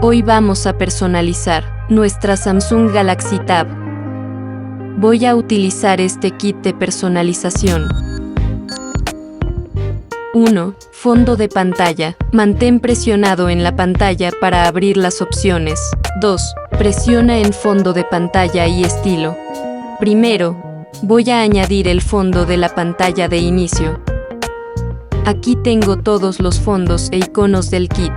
Hoy vamos a personalizar nuestra Samsung Galaxy Tab. Voy a utilizar este kit de personalización. 1. Fondo de pantalla. Mantén presionado en la pantalla para abrir las opciones. 2. Presiona en fondo de pantalla y estilo. Primero, voy a añadir el fondo de la pantalla de inicio. Aquí tengo todos los fondos e iconos del kit.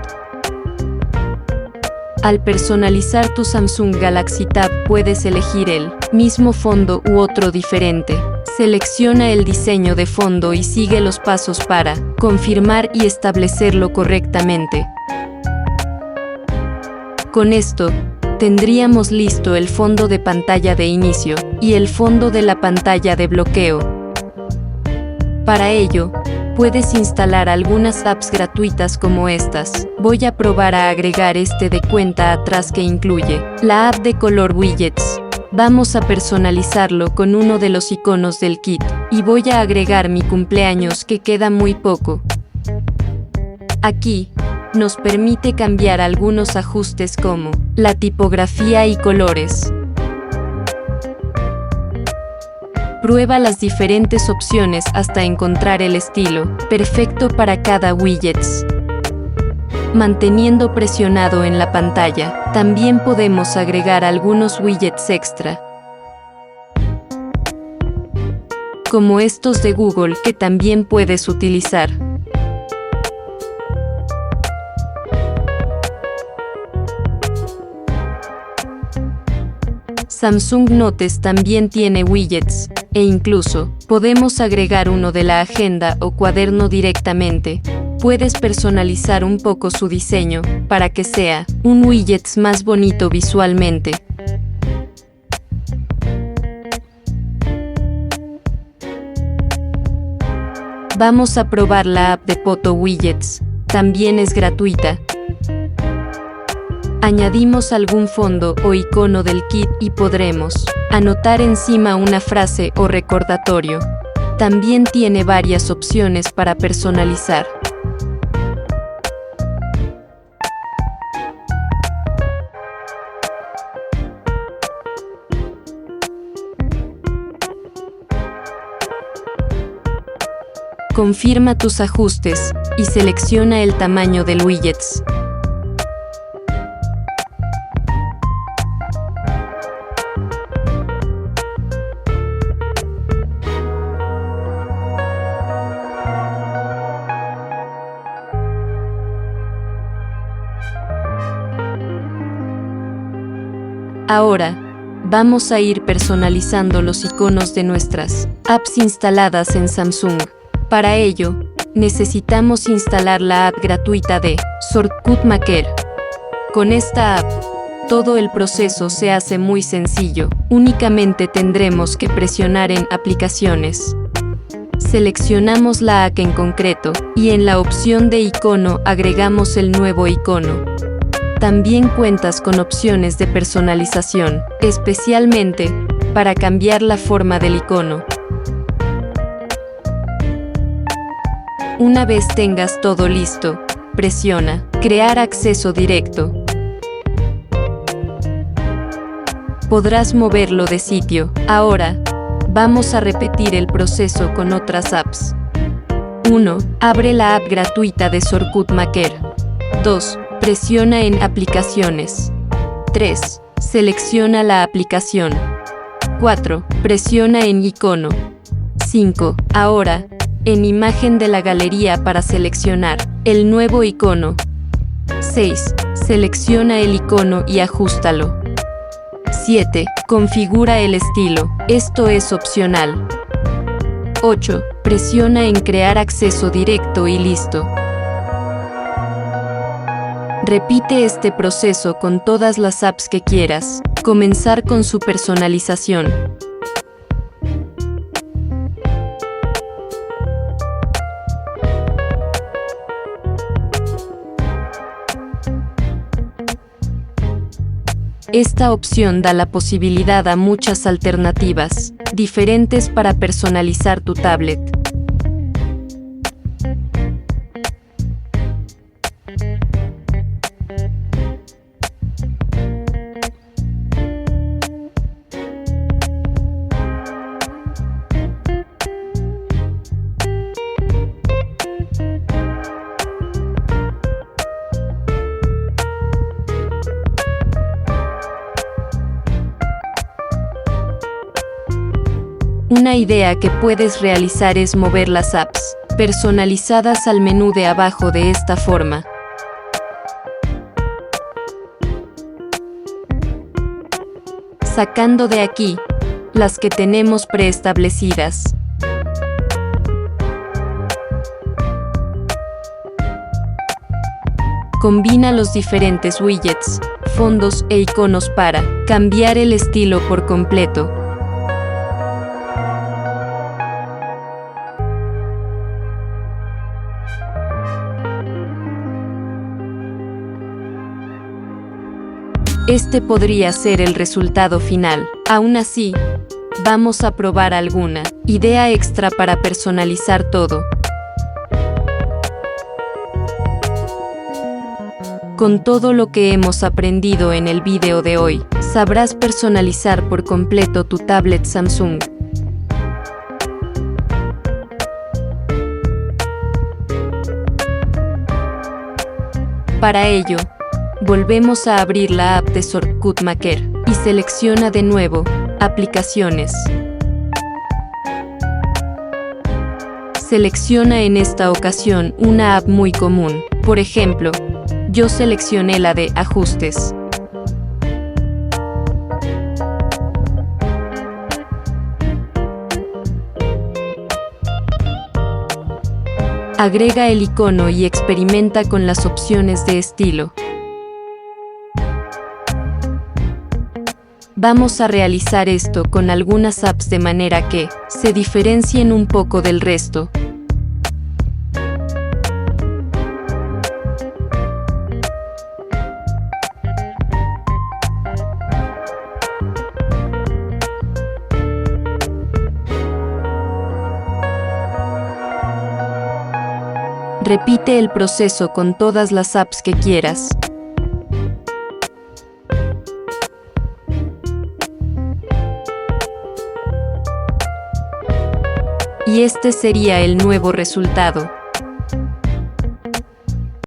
Al personalizar tu Samsung Galaxy Tab puedes elegir el mismo fondo u otro diferente. Selecciona el diseño de fondo y sigue los pasos para confirmar y establecerlo correctamente. Con esto, tendríamos listo el fondo de pantalla de inicio y el fondo de la pantalla de bloqueo. Para ello, puedes instalar algunas apps gratuitas como estas. Voy a probar a agregar este de cuenta atrás que incluye la app de color widgets. Vamos a personalizarlo con uno de los iconos del kit y voy a agregar mi cumpleaños que queda muy poco. Aquí, nos permite cambiar algunos ajustes como la tipografía y colores. Prueba las diferentes opciones hasta encontrar el estilo perfecto para cada widget. Manteniendo presionado en la pantalla, también podemos agregar algunos widgets extra, como estos de Google que también puedes utilizar. Samsung Notes también tiene widgets, e incluso podemos agregar uno de la agenda o cuaderno directamente. Puedes personalizar un poco su diseño para que sea un widget más bonito visualmente. Vamos a probar la app de Photo Widgets. También es gratuita. Añadimos algún fondo o icono del kit y podremos anotar encima una frase o recordatorio. También tiene varias opciones para personalizar. Confirma tus ajustes y selecciona el tamaño del widget. Ahora, vamos a ir personalizando los iconos de nuestras apps instaladas en Samsung. Para ello, necesitamos instalar la app gratuita de Shortcut Maker. Con esta app, todo el proceso se hace muy sencillo. Únicamente tendremos que presionar en Aplicaciones. Seleccionamos la app en concreto y en la opción de icono agregamos el nuevo icono. También cuentas con opciones de personalización, especialmente para cambiar la forma del icono. Una vez tengas todo listo, presiona Crear acceso directo. Podrás moverlo de sitio. Ahora, vamos a repetir el proceso con otras apps. 1. Abre la app gratuita de Shortcut Maker. 2. Presiona en Aplicaciones. 3. Selecciona la aplicación. 4. Presiona en Icono. 5. Ahora, en Imagen de la galería para seleccionar el nuevo icono. 6. Selecciona el icono y ajústalo. 7. Configura el estilo. Esto es opcional. 8. Presiona en Crear acceso directo y listo. Repite este proceso con todas las apps que quieras. Comenzar con su personalización. Esta opción da la posibilidad a muchas alternativas diferentes para personalizar tu tablet. Una idea que puedes realizar es mover las apps personalizadas al menú de abajo de esta forma. Sacando de aquí las que tenemos preestablecidas. Combina los diferentes widgets, fondos e iconos para cambiar el estilo por completo. Este podría ser el resultado final. Aún así, vamos a probar alguna idea extra para personalizar todo. Con todo lo que hemos aprendido en el video de hoy, sabrás personalizar por completo tu tablet Samsung. Para ello, volvemos a abrir la app de Shortcut Maker y selecciona de nuevo Aplicaciones. Selecciona en esta ocasión una app muy común. Por ejemplo, yo seleccioné la de Ajustes. Agrega el icono y experimenta con las opciones de estilo. Vamos a realizar esto con algunas apps de manera que se diferencien un poco del resto. Repite el proceso con todas las apps que quieras. Y este sería el nuevo resultado.